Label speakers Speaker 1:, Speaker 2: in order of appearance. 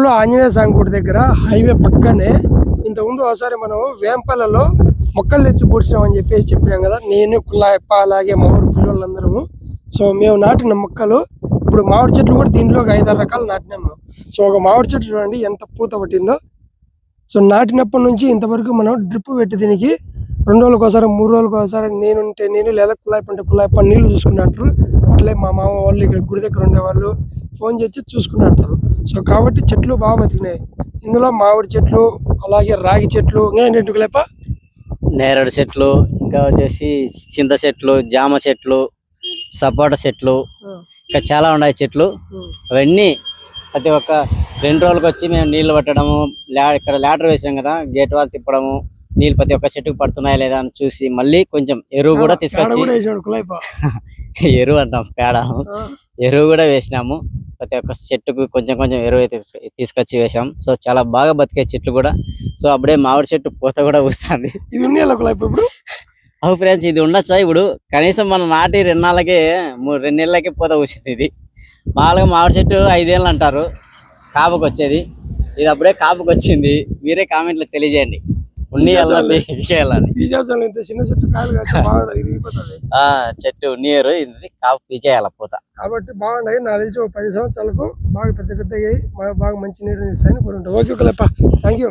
Speaker 1: నెల్లూరులో ఆంజనేయ స్వామి గుడి దగ్గర హైవే పక్కనే ఇంతకుముందు ఒకసారి మనం వేంపల్లలో మొక్కలు తెచ్చి పూడ్చినామని చెప్పేసి చెప్పాం కదా, నేను కుల్లాయప్ప అలాగే మా ఊరు పిల్లలందరము. సో మేము నాటిన మొక్కలు ఇప్పుడు మామిడి చెట్లు కూడా దీంట్లో ఒక 5-6 రకాలు నాటినాము. సో ఒక మామిడి చెట్టు చూడండి ఎంత పూత పట్టిందో. సో నాటినప్పటి నుంచి ఇంతవరకు మనం డ్రిప్ పెట్టి దీనికి 2 రోజులకు ఒకసారి 3 రోజులకు ఒకసారి నేనుంటే నేను లేదా కుల్లాయప్ప అంటే కుల్లాయప్ప నీళ్లు చూసుకున్నట్టు. అట్లే మా మామ వాళ్ళు ఇక్కడ గుడి దగ్గర ఉండేవాళ్ళు ఫోన్ చేసి చూసుకున్నట్టు. సో కాబట్టి చెట్లు బాగా బతికినాయి. ఇందులో మామిడి చెట్లు అలాగే రాగి చెట్లు ఏంటంటే కుల్లాయప్ప
Speaker 2: నేరేడు చెట్లు, ఇంకా వచ్చేసి చింత చెట్లు, జామ చెట్లు, సపోటా చెట్లు, ఇంకా చాలా ఉన్నాయి చెట్లు. అవన్నీ ప్రతి ఒక్క 2 రోజులకు వచ్చి మేము నీళ్లు పట్టడము, ఇక్కడ లాటర్ వేసాం కదా, గేట్ వాళ్ళు తిప్పడము, నీళ్ళు ప్రతి ఒక్క చెట్టుకు పడుతున్నాయా లేదా అని చూసి మళ్ళీ కొంచెం ఎరువు కూడా తీసుకొచ్చి ఎరువు అంటాం పేడ, ఎరువు కూడా వేసినాము. ప్రతి ఒక్క చెట్టుకు కొంచెం కొంచెం ఎరువు తీసుకొచ్చి వేసాం. సో చాలా బాగా బతికే చెట్లు కూడా. సో అప్పుడే మామిడి చెట్టు పూత కూడా వస్తుంది. అవు ఫ్రెండ్స్, ఇది ఉండొచ్చా ఇప్పుడు? కనీసం మనం నాటి 2 నెలలకే పూత వచ్చింది. ఇది మామూలుగా మామిడి చెట్టు 5 ఏళ్ళు అంటారు కాపుకి వచ్చేది. ఇది అప్పుడే కాపుకి వచ్చింది. మీరే కామెంట్లో తెలియజేయండి. చెట్టు నీరు ఇది కాపు పీకేయాల పూత
Speaker 1: కాబట్టి బాగున్నాయి. నాకు తెలిసి 10 సంవత్సరాలకు బాగా పెద్ద పెద్దగా బాగా మంచి నీరు ఇస్తాయని కోరుకుంటాం. Okay thank you.